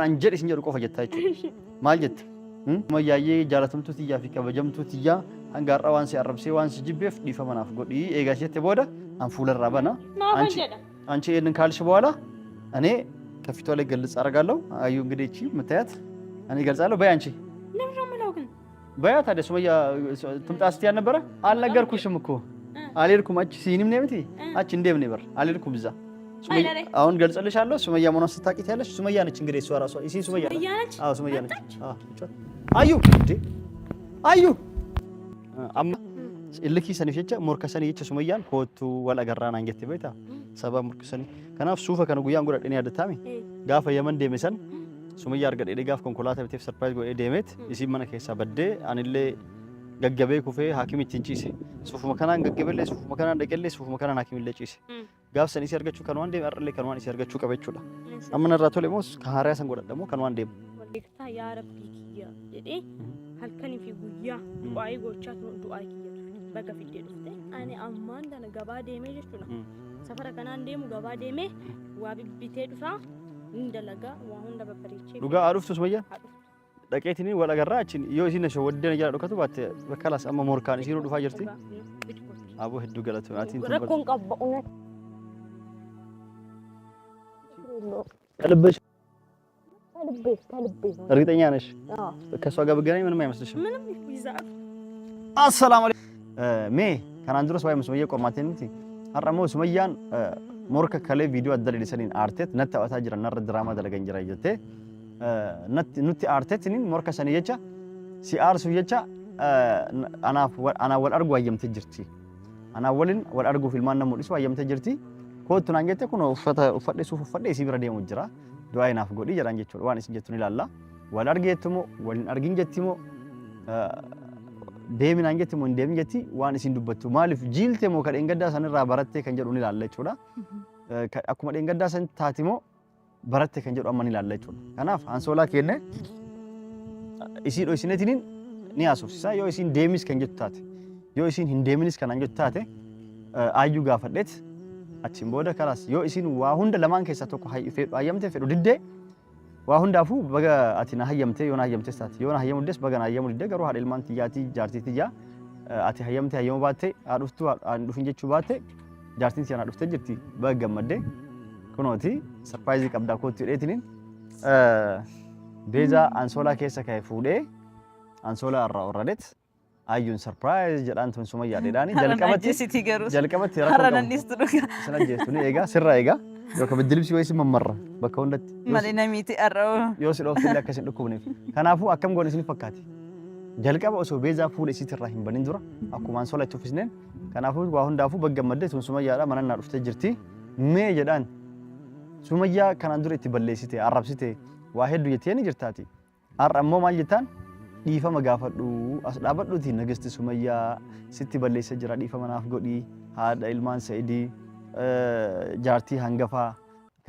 Anjir isin jedhu qofa jettaa jechuudha. Maal jetta? Mayyaayee jaalatamtuu xiyyaa fi kabajamtuu xiyyaa hanga har'a waan si arrabsee waan si jibbeef dhiifama naaf godhi eegaa jette booda an fuularraa bana. አንቺ ይሄንን ካልሽ በኋላ እኔ ከፊቷ ላይ ገልጽ አደርጋለሁ። አዩ እንግዲህ እቺ የምታያት እኔ ገልጻለሁ። በይ አንቺ ለምን ነው ግን በያ ታዲያ ሱመያ ትምጣ ስትይ አልነበረ? አልነገርኩሽም እኮ አልሄድኩም። አንቺ ሲኒም ነው የምትይ አንቺ እንደምን ነበር? አልሄድኩም እዛ ሱመያ አሁን ገልጽልሻለሁ። ሱመያ መሆኗን ስታቂት ያለሽ ሱመያ ነች። እንግዲህ እሷ ራሷ እሺ ሱመያ ነች። አዎ ሱመያ ነች። አዩ እንዴ አዩ አማ ilki sani jecha morka sani jecha sumayyaan kootu wal agarraan angetti beeta sababa morka sani kanaaf suufa kana guyyaan godhadhanii addatame gaafa yaman deeme san sumayyaa argadhee gaaf konkolaataa biteef surprise godhee deemeet isin mana keessaa baddee anillee gaggabee kufee haakimitti ciise suufuma kanaan gaggabellee suufuma kanaan dhaqellee suufuma kanaan haakimillee ciise gaaf san isi argachuu kan waan deeme arrallee kan waan isi argachuu qabechuudha amma narraa tole moo kan haaraa san godhadhamoo kan waan deemu waliigtaa yaa rabbii kiyya jedhee halkanii fi guyyaa du'aayii gochaa du'aayii kiyya bakka fidee dhufte ani ammaan dana gabaa deemee jechuudha safara kanaan deemu gabaa deemee waa bibbitee dhufa indalaga waa hunda babbareechee dhugaa aduftu sumayyaa dhaqeetini wal agarraa achiin yoo isin nasho waddeen jala dhukatu baatte bakkalaas amma morkaan isiinuu dhufaa jirti aboo hedduu galatu atiin rakkoon qabba'uuna qalbesh እርግጠኛ ነሽ ከሷ ጋር ብገናኝ ምንም አይመስልሽም ምንም ይዛፍ አሰላሙ አለይኩም ሜ kanaan duras waa'ee sumayyaa qormaatiin miti har'ammoo sumayyaan morka kalee viidiyoo adda dheedhisaniin aarteet natti taphataa jiran narra diraamaa dalagan jira jettee nutti aarteetiniin morka sanii jecha si aarsuuf jecha anaa wal argu hayyamtee jirti anaa waliin wal arguuf ilmaan nama mul'isu hayyamtee jirti kootu naan jette kun uffadhe suuf uffadhe isii bira deemu jira du'aa inaaf godhi jedhan jechuudha waan isin jettuun ilaalla wal argeettumoo waliin argin jettimoo deeminaan jetti moo deemin jetti waan isin dubbattu maaliif jiilte moo kadheen gaddaa sanirraa barattee kan jedhu ni ilaalla jechuudha akkuma dheen gaddaa san taatimoo barattee kan jedhu amma ni ilaalla jechuudha kanaaf ansoolaa kenne isii dho'isinetiniin ni haasofsiisa yoo isin deemis kan jettu taate yoo isin hin deeminis kan jettu taate aayyuu gaafadheet achiin booda kalaas yoo isin waa hunda lamaan keessaa tokko hayyamtee fedhu diddee waa hundaafu baga ati na hayyamtee yoo na hayyamtee taate yoo na hayyamu des baga na hayyamu diddee garuu haadha ilmaan tiyyaati jaartii tiyyaa ati hayyamtee hayyamu baatte dhuftu aan dhufin jechuu baatte jaartiin tiyyaa na dhuftee jirti baga gammaddee kunooti sarpiraayizii qabdaa kootti hidheetiniin beezaa ansoolaa keessa ka'e fuudhee ansoolaa irraa orradeet ayyuun sarpiraayiz jedhaan tun sumayyaa dheedhaani jalqabatti sana jeestu ni eegaa sirraa eegaa yoo kabajjilibsi wayisi mammarra bakka hundatti malina miti arroo yoo si dhooftillee akkasin dhukkubneef kanaafuu akkam goone isin fakkaati jalqaba osoo beezaa fuula isiitirraa hin banin dura akkuma ansoolaa itti uffisneen kanaafuu waa hundaafuu baggammaddee tun sumayyaadha manannaa dhuftee jirti mee jedhaan sumayyaa kanaan dura itti balleessite arrabsite waa hedduu jettee ni jirtaati har'a ammoo maal jettaan dhiifama gaafadhu as dhaabadhuuti nagasti sumayyaa sitti balleessa jira dhiifama naaf godhi haadha ilmaan Sa'idii jaartii hangafaa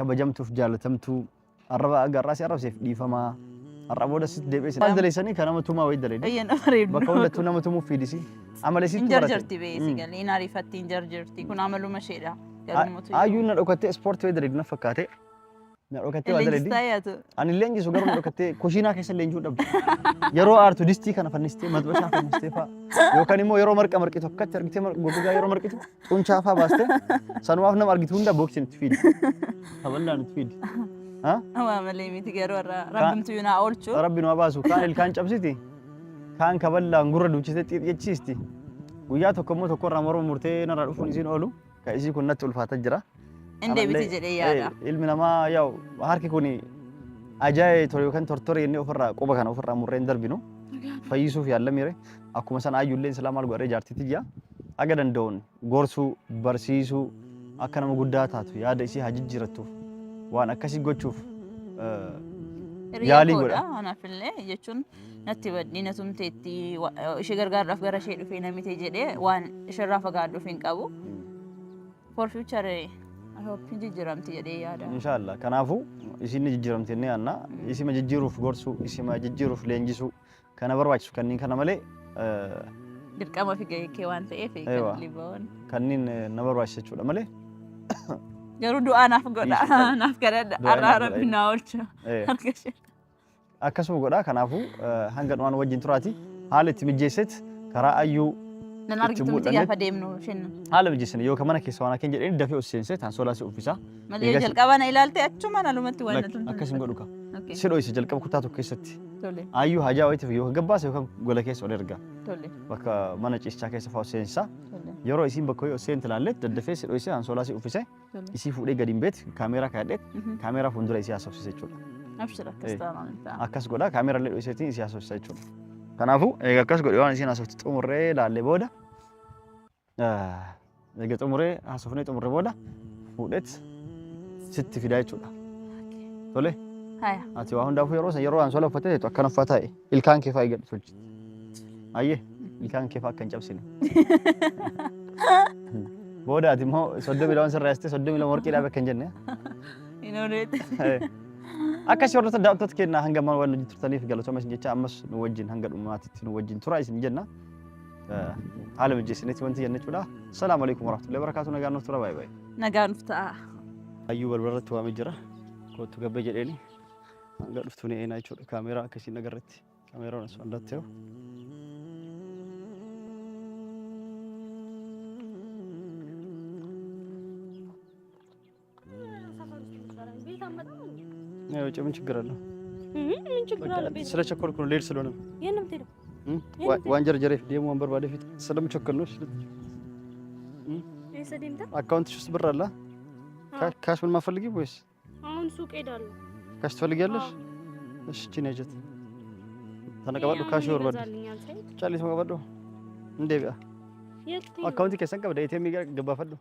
kabajamtuuf jaalatamtuu arraba agarraasi arrabseef dhiifamaa arra booda sitti deebi'ee maal daleessanii kan nama tumaa wayii dalee bakka hundattuu nama tumuuf fiidisi amala sitti jarjarti beesi galee naariifatti jarjarti kun amaluma sheedha ayyuu na dhokattee ispoortii wayii dalee na fakkaate na dhokattee waa dalee ani leenjisu garuu na dhokattee kushiinaa keessa leenjuu dhabdu yeroo aartu distii kana fannistee maxbashaa fannistee faa yookaan immoo yeroo marqa marqitu akkatti argitee gogaa yeroo marqitu xunchaa faa baastee sanumaaf nama argitu hunda booksiin itti fiidi taballaan itti fiidi waa malee miti garuu rabbimtu yunaa oolchu rabbi nu baasu kaan ilkaan cabsiti kaan kaballaan gurra duuchiste xixiichisti guyyaa tokko immoo tokko irraa morma murtee narraa dhufuun isiin oolu ka isii kun natti ulfaataa jira Indeebiti jedhee yaada. Ilmi namaa yaa'u harki kun ajaa'ee ture yookaan tortoree inni ofirraa quba kana ofirraa murreen darbinu fayyisuuf yaallamire akkuma sana ayyullee islaamaa maal godhee jaartitti jira aga danda'uun gorsuu barsiisuu akka nama guddaa taatu yaada isii haa jijjiirattuuf waan akkasii gochuuf yaalii godha. Anaafillee jechuun natti badii na tumteetti ishee gargaaruudhaaf gara ishee dhufee namite jedhee waan ishirraa fagaadhuuf hin qabu. For future hope jijjiiramti jedhee yaada. Inshallah kanaafu isin jijjiiramti inni yaanna isima jijjiiruuf gorsuu isima jijjiiruuf leenjisuu kana barbaachisu kanniin kana malee dirqama fi gahee waan ta'eef liboon kanniin na barbaachisa jechuudha malee Garuu du'aa naaf godha. Naaf kadhadha. Arraa rabbi naa oolcha. Akkasuma godha. Kanaafuu hanga dhumaan wajjin turaati. Haala itti mijeesseet karaa ayyuu nan argitu miti gaafa deemnu shennan. Haala mijeessine yoo kamana keessa waan akka hin jedheen dafee osseensee tan soolaa si uffisa. Malee jalqaba na ilaalte achuma nalumatti waan natu. Akkasuma godhu ka. Si dhoyse jalqaba kutaa tokko keessatti. Ayyuu hajaa wayitiif yoo gabbaase yookaan gola keessa ol erga. Bakka mana ciisichaa keessa fa'aa osseensa. Yeroo isiin bakka ho'i osseen tilaalleet daddafee si dhoyse tan soolaa si uffise. Isii fuudhee gadi hin beet kaameeraa kaadheet kaameeraa fuuldura isii haasofsise jechuudha. Abshira akkas akkas godha kaameeraa illee dhoyseetiin isii haasofsise jechuudha. Kanaafuu egaa akkas godhe waan isiin haasofte xumurree laallee booda egaa xumurree haasofnee xumurree booda fuudheet sitti fidaa jechuudha. Tole. Haya. Ati waa hundaafuu yeroo waan sola uffatee akkana uffataa ilkaan kee fa'aa eegadhu tolchi. Ayyee ilkaan kee fa'aa akka hin cabsine. Booda ati immoo 32 sirraa yaastee 32 warqii dhaabe akka hin jenne. Inoreet. Akkas yeroo daawwattoota kennaa hanga mana waan hojii turtaniif galatooma isin jecha ammas nu wajjin hanga dhumaatitti nu wajjin tura isin jenna. Haala mijeessineeti wanti jenna jechuudha. Assalaamu alaykum warahmatullahi wabarakatuh. Nagaan nuuf tura. Baay'ee baay'ee. Nagaan nuuf ta'a. Ayyuu balbalarratti waamee jira. Kootu gabbee jedheeni. Hanga dhuftuu ni eenaa jechuudha. Kaameeraa akkasiin agarratti. Kaameeraan osoo andatti ta'u. ያው ምን ችግር አለው? ምን ችግር አለው? ስለቸኮልኩ ነው ልሄድ ስለሆነ የለም ትሄዱ ዋንጀር ጀሬፍ ደሞ ወንበር ባለ ፊት ስለምቸኮል ነው። አካውንትሽ ውስጥ ብር አለ? ካሽ ምን ማፈልጊ ወይስ አሁን ሱቅ ሄዳለሁ። ካሽ ትፈልጊያለሽ? እሺ እቺ ነጀት ተነቀበሉ ካሽ ወርበድ ጫሊስ መቀበሉ እንዴ ቢያ አካውንት ከሰን ቀበደ ኤቲኤም ገባፈሉ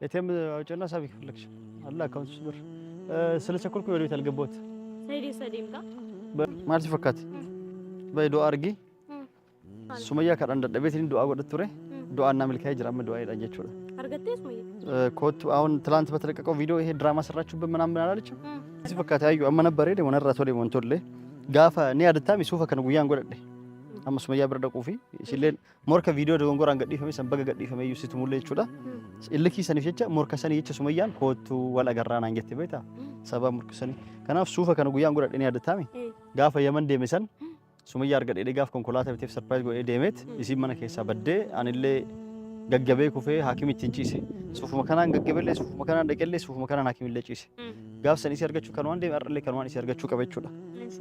ኤቲኤም አውጭና ሳቢ ክፍልክሽ አለ አካውንትሽ ብር ስለቸኮልኩ ወደ ቤት አልገባሁት። ሰዴምታ ማለት ፈካት በይ ዱአ አርጊ ሱመያ ካዳን ደቤት ዱአ ጎደት ቱሬ ዱአና መልካይ ጅራም ዱአ ይዳጀችው አርገቴ ሱመያ ኮት አሁን ትላንት በተለቀቀው ቪዲዮ ይሄ ድራማ ሰራችሁበት ምናምን አላለችም። እዚህ ፈካት ያዩ አማ ነበር ሄደ ወነራቶ ላይ ወንቶለ ጋፋ ኒ አድታም ይሱፈ ከነ ጉያን ጎደደ አማ ሱመያ ብር ደቁፊ ሲለን ሞርከ ቪዲዮ ደንጎራ አንገዲፈ ሰንበገ ገዲፈ ይዩሲት ሙለ ይችላ ilki sani jecha morka sani jecha sumayyaan kootu wal agarraan angette beeta sababa morka sani kanaaf suufa kana guyyaan godhadhanii addatame gaafa yaman deeme san sumayyaa argadhee gaaf konkolaataa biteef surprise godhee deemeet isiin mana keessaa baddee anillee gaggabee kufee haakimitti hin ciise suufuma kanaan gaggabeellee suufuma kanaan dhaqellee suufuma kanaan haakimillee ciise gaaf san isii argachuu kan waan deeme arrallee kan waan isii argachuu qaba jechuudha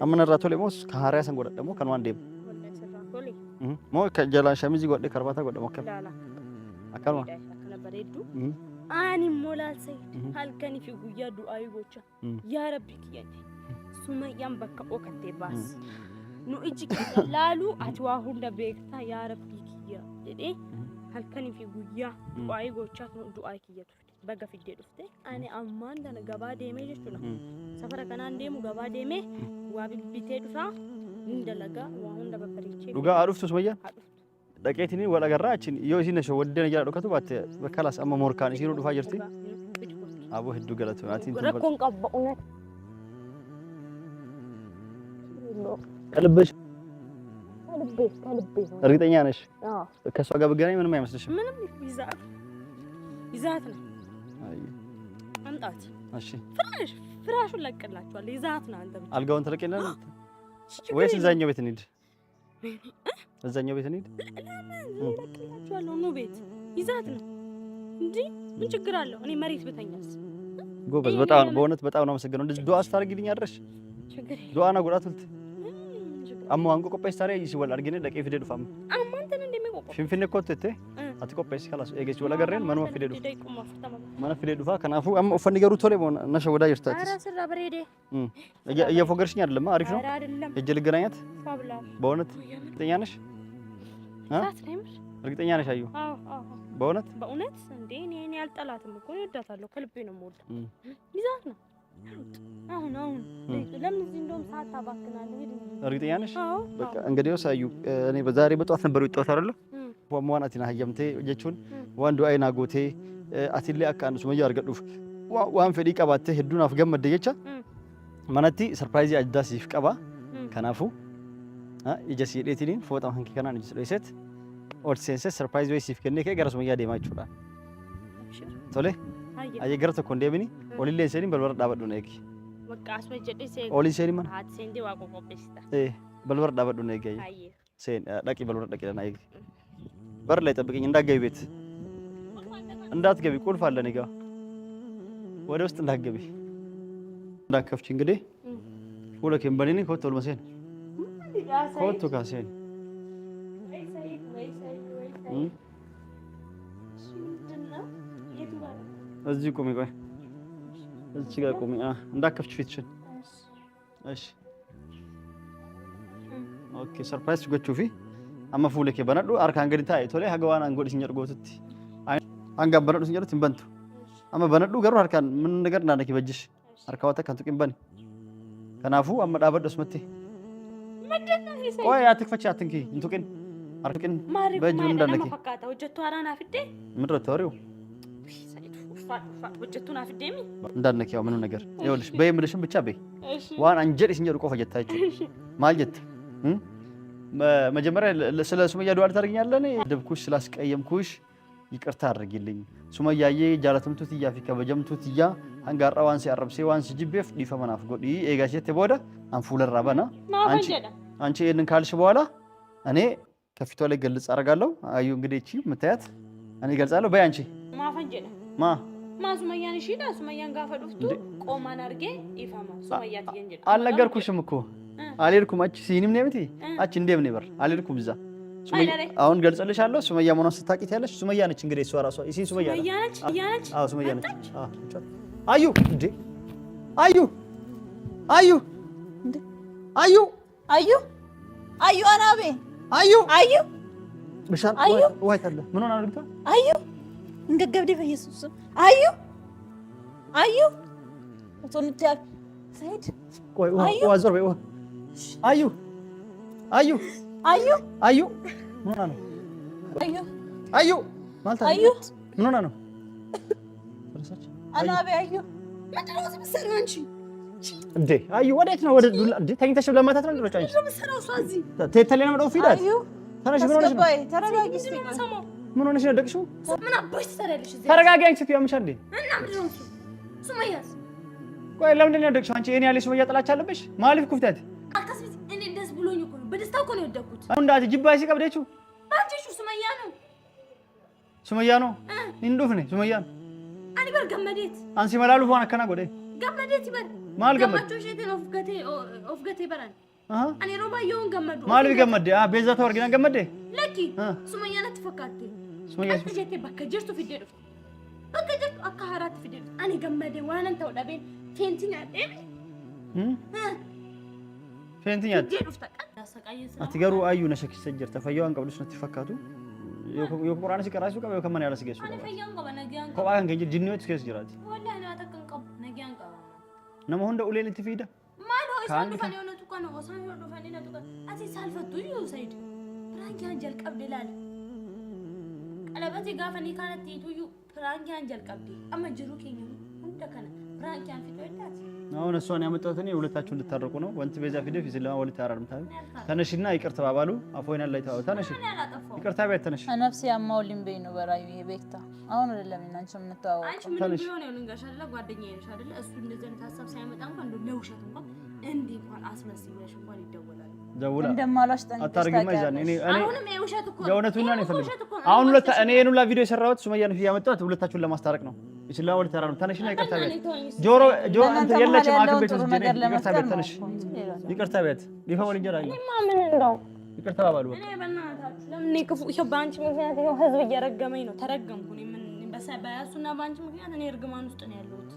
amma narraa tole moo ka haariyaa san godhadhamoo kan waan deemu moo jalaan shamizii godhee karbaataa godhamoo akkanuma bareedu ani molaalse halkanii fi guyyaa du'aa gocha yaa rabbi kiyyate sumayyaan bakka okattee baas nu iji laalu ati waa hunda beektaa yaa rabbi kiyya jedhee halkanii fi guyyaa du'aa gochaa du'aa kiyyatu baga fiddee dhufte ani ammaan dana gabaa deemee jechuudha safara kanaan deemu gabaa deemee waa bibbitee dhufaa hunda waa hunda babbareechee dhugaa dhuftu sumayyaan dhaqeetini wal agarraatiin yoo isin nasho waddeen jala dhokatu baatte bakkalas amma morkaan isiiruu dhufaa jirti aboo hedduu galatu atiin rakkoon qabba unet qalbesh qalbe እርግጠኛ ነሽ? ከሷ ጋር ብገናኝ ምንም አይመስልሽም? ምንም ይዛት ነው አምጣት። እሺ ፍራሹን ለቅላችኋል። ይዛት ነው አንተ ብቻ አልጋውን ትለቅልናል ወይስ እዛኛው ቤት እንሂድ? እዛኛው ቤት እንሂድ። ለቅላችኋለሁ ነው ቤት ይዛት ነው እንጂ ምን ችግር አለው? እኔ መሬት ብተኛስ? ጎበዝ በጣም በእውነት በጣም ነው አመሰግናለሁ። እንደዚህ ዱአ አስታርጊልኝ አድረሽ ዱአ ነው ጉዳቱልት አሞ አንቆ ቆጴስ ታሪያ ይሲወል አርጊነ ለቄ ፊደ ዱፋም አማንተን እንደሚቆቆ ፊንፊኔ ኮተቴ አቲ ቆጴስ ካላስ ኤጌች ወላ ገረን ማኑ ፊደ ዱፋ ማኑ ፊደ ዱፋ ከናፉ አሞ ኦፈን ገሩ ቶሌ ነሸ ወዳ ይርታች አራ ስራ በሬዴ እየፎገርሽኝ አይደለም አሪፍ ነው እጅ ልገናኛት በእውነት እርግጠኛ ነሽ? እርግጠኛ ነሽ? አዩ በእውነት እንዴ እኔ አልጠላትም እኮ እወዳታለሁ ከልቤ ነው የምወዳት ይዛት ነው አሁን ለምን እዚህ እንደውም ሰዓት ታባክናለህ? እርግጠኛ ነሽ? በቃ እንግዲህ ሳዩ እኔ በዛሬ በጧት ነበር የወጣሁት አይደል? ወማን አቲና ሀየምቴ ጀቹን ዋንዱ አይና ጎቴ አቲሌ አካን ሱመያ አርገዱፍ ዋን ፈዲ ቀባቴ ሄዱን አፍገመደ ጀቻ ማነቲ ሰርፕራይዝ አዳሲፍ ቀባ ከናፉ ኢጀሲ ዴቲኒን ፎጣም hanki kanaan ijisleeset ኦድ ሴንሰስ ሰርፕራይዝ ወይ ሲፍ ከኔ ከገራ ሱመያ ደማችሁላ ቶሌ Ayye gara tokko hin deebini. Olillee seeni balbala dhaabadhu na eegi. Bakka asuma jedhee seeni. Olii seeni mana. Haati seentee waa qopheessita. Balbala dhaabadhu na eegi. Ayye. Seen dhaqi balbala dhaqi na eegi. Bar ላይ ጠብቀኝ እንዳትገቢ ቤት እንዳትገቢ ቁልፍ አለ እኔ ጋር ወደ ውስጥ እንዳትገቢ እንዳትከፍቺ እንግዲህ ሁለከም በኔ ኮት ወልመሰን ኮት ካሰን እዚህ ቁሚ ቆይ እዚህ ጋር ቁሚ እንዳትከፍቺ ፊትሽን እሺ ኦኬ ሰርፕራይዝ ጎቹፊ amma fuule kee banadhu harkaan gadi taa'e tolee haga waan aangoodhi sin jedhuutti hangaan banadhu sin jedhutti hin bantu amma banadhu garuu harkaan min nagar naana kee bajjish harkaa wata kan tuqin bani kanaafuu amma dhaabadhu asumatti qoy yaa tikfachi atinki hin tuqin harkin bajji min dandaki fakkaata hojjettu haaraan afidde ምድረ ተወሪው hojjettu naafiddeemi እንዳነኪ ያው ምንም ነገር ይኸውልሽ በይ ምልሽም ብቻ በይ ዋን አንጀድ ሲንጀር ቆፈ ጀታችሁ ማል ጀት መጀመሪያ ስለ ሱመያ ዱዓ ታደርጊኛለህ ደብኩሽ ስላስቀየምኩሽ ይቅርታ አድርጊልኝ ሱመያዬ ጃላተምቱት ያፊካ በጀምቱት ያ አንጋራ ዋንሲ አረብሴ ዋንሲ ጂቤፍ ዲፈመናፍ ጎዲ ኤጋሸት ቦደ አንፉለራ በና አንቺ ይሄንን ካልሽ በኋላ እኔ ከፊቷ ላይ ገልጽ አደርጋለሁ አዩ እንግዲህ እቺ ምታያት እኔ ገልጻለሁ በይ አንቺ ማፈንጀለ ማ ሱመያን እሺዳ ሱመያን ጋፈዱፍቱ ቆማን አርጌ ይፈማ ሱመያ ትገንጀለ አልነገርኩሽም እኮ አልሄድኩም አቺ ሲኒም ነምቲ አቺ እንደም ነበር አልሄድኩም እዛ አሁን ገልጸልሻለሁ ሱመያ መሆኗን ስታቂት ያለሽ ሱመያ ነች እንግዲህ እሷ ራሷ እሺ ሱመያ ነች አዎ ሱመያ ነች አዩ እንዴ አዩ አዩ እንዴ አዩ አዩ አዩ አናቤ አዩ አዩ ብሻል ወይ ታለ ምን ሆነ አልግታ አዩ እንገገብዴ በኢየሱስ አዩ አዩ ወቶንት ያ ሰይድ ቆይ ወአዘር በይ አዩ አዩ አዩ አዩ ምን ሆነ ነው አዩ አዩ ማለት አዩ ምን ሆነ ነው ተረሳች አናቤ አዩ ምንድነው የምትሰሪው አንቺ እንዴ አዩ ወዴት ነው ወደ እንዴ ተኝተሽ ለማታት ነው እንደሮች አንቺ ምንድነው እሷ እዚህ ተተለና መጣው ፊዳት አዩ ተነሽ ምን ሆነሽ ነው ተረጋጊ እስቲ ምን ሆነሽ ነው ደቅሽው ምን አባሽ ትሰሪያለሽ እዚህ ተረጋጊ አንቺ ትያምሻ እንዴ እና ምንድነው እሱ ሱመያስ ቆይ ለምንድን ነው ደቅሽው አንቺ እኔ ያለሽ ሱመያ ጥላቻ አለብሽ ማለፍ ኩፍታት አካስቢት እኔ ደስ ብሎኝ እኮ ነው በደስታ እኮ ነው የወደኩት አሁን እንዳት ጅባይ ሲቀብደችው ባንቺ ሱመያ ነው እንዱፍ ነኝ ሱመያ አኒ በር ገመዴት አንሲ መላሉ ሆነ ከና ጎዴ ገመዴት ይበር ማል ገመድ ገመቾ ሸቴን ኦፍገቴ በራን አኒ ሮባ ይሁን ገመዱ ማል ገመድ ቤዛ ተወርጊና ገመዴ ለኪ ሱመያ ነት ፈካቴ ሱመያ ሸቴ በከጀርቱ ፊደሉ በከጀርቱ አካሃራት ፊደሉ አኒ ገመዴ ዋናን ተውዳቤን ፌንቲኛ ደም ፌንቲኛ አትገሩ አዩ ነሸክ ሰጀር ተፈያዋን ቀብሉስ ነት ፈካቱ የቁርአን ሲቀራሱ ቀበ ከመን ያለ ሲገሱ አኒ ፈያን ቀበ ነጊያን ቆባን ገጅ ጅኒዎች ከስ ጅራት ወላሂ ነው አተከን ቀብ ነጊያን ቀበ ነሞ እንደ ኡሌን ትፊዳ ማን ሆይ ሳንዱ ፈኔ ነው ተቆ ነው ሳንዱ ፈኔ ነው ተቆ አቲ ሳልፈቱ ዩ ሰይድ ፕራንክ አንጀል ቀብድ ይላል ቀለበቴ ጋፈኒ ካነት ይቱዩ ፕራንክ አንጀል ቀብድ አመጅሩ ከኝ እንደከነ ፕራንክ ያን ፊት ወዳት አሁን እሷን ያመጣሁት እኔ ሁለታችሁ እንድታረቁ ነው ወንት ቤዛ ፊደፍ ይስላ ወል ታራርምታ ተነሽና ይቅር ተባባሉ አፎይና ላይ ተነሽ ይቅርታ ቤት ተነሽ ነፍስ ያማውልኝ በይ ነው በራዩ ይሄ አሁን አይደለም እናንቺ የምንተዋወቀው አንቺ ምን ቢሆን ነው ልንገርሽ አይደለ ጓደኛዬ ነሽ አይደለ እሱ እንደዚህ አይነት ሐሳብ ሳይመጣ እንኳን እንደው ለውሸት እንኳን እንዴ እንኳን አስመስለሽ እንኳን ይደወላል ደውላ እንደማላሽ ጠንቅቀሽ አታርግማ ይዛኔ እኔ አሁንም የውሸት እኮ የእውነቱን ነው ይፈልግ አሁን ሁለት እኔ የኑላ ሁላ ቪዲዮ የሰራሁት ሱመያን ፊት ያመጣሁት ሁለታችሁን ለማስታረቅ ነው ይችላል ወል ተራሩ ተነሽና ይቅርታ ቤት ጆሮ አንተ የለችም አክም ቤት ውስጥ ይቅርታ ቤት ተነሽ ይቅርታ ቤት ቢፈወል እንጀራ ምን እንደው ይቅርታ ባባሉ እኔ በእናታችሁ ለምን ይከፉ ይሄ ባንቺ ምክንያት ይሄ ህዝብ እየረገመኝ ነው ተረገምኩ እኔ ምን በያሱና ባንቺ ምክንያት እኔ እርግማን ውስጥ ነው ያለሁት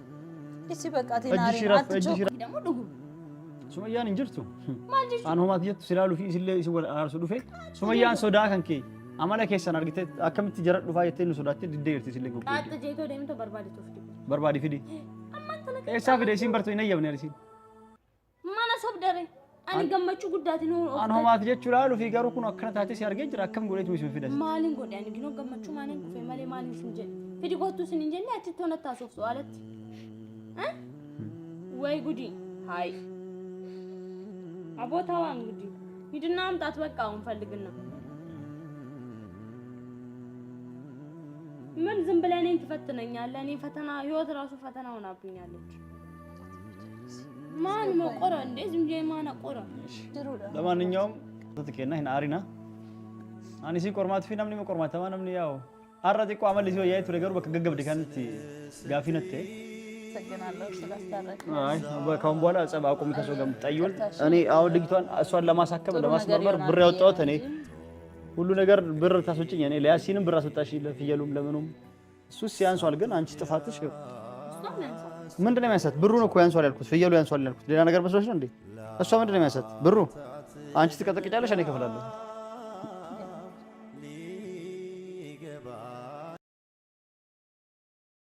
እሺ በቃ ቴናሪ አትጮህ ደግሞ ድጉ ሱመያን እንጅርቱ አንሆማት የት ስላሉ ፊ ሲለ ሲወል አርሱ ዱፌ ሱመያን ሶዳ ከንኬ አማላ ከሰን አርግተ አከምት ጀረድ ዱፋ የቴን ሶዳት ድደርት ሲለ ጉ አጥ ጄቶ ደምቶ በርባዲ ፊዲ ኤሳ ፊዲ ሲምበርቶ ይነየብን ያለሲ ማና ሶብ ደሬ አኒ ገመቹ ጉዳት ነው አንሆማት ጀቹ ላሉ ፊ ጋሩ ኩን አከናታቲ ሲያርገ ጅራ አከም ጎሌት ዊስ ፊደስ ማሊን ጎዳ አኒ ግኖ ገመቹ ማነን ኩፌ ማሌ ማሊን ሲንጀ ፊዲ ጎቱ ሲንጀ አቲ ተነታ ሶፍሶ አለት ወይ ጉዲ ሃይ አቦታው እንግዲህ ሂድና አምጣት በቃ አሁን ፈልግና ምን ዝም ብለህ እኔን ትፈትነኛለህ? እኔ ፈተና ህይወት ራሱ ፈተና ሆናብኛለች። ማን መቆራ እንዴ? ዝም ብዬ ማን አቆራ? ለማንኛውም ተጥቄና ይሄን አሪና አንሲ ቆርማት ፊና ምን ቆርማት ተማንም ያው አራቲ እኮ አመል ሲው ያይቱ ነገሩ በከገገብ ድካንት ጋፊነቴ ሰገናለሁ ስላስታረቅ አይ በካሁን በኋላ ጸባ አቁም ከሰው ጋር ጠይወል እኔ አሁን ልጅቷን እሷን ለማሳከም ለማስመርመር ብር ያወጣሁት እኔ ሁሉ ነገር ብር ታስወጭኝ እኔ ለያሲንም ብር አስወጣሽ ለፍየሉም ለምኑም እሱስ ያንሷል። ግን አንቺ ጥፋትሽ ምንድነው የሚያንሳት? ብሩ ነው እኮ ያንሷል ያልኩት፣ ፍየሉ ያንሷል ያልኩት ሌላ ነገር መስሎሽ ነው እንዴ? እሷ ምንድነው የሚያንሳት? ብሩ አንቺ ትቀጠቅጫለሽ፣ እኔ እከፍላለሁ።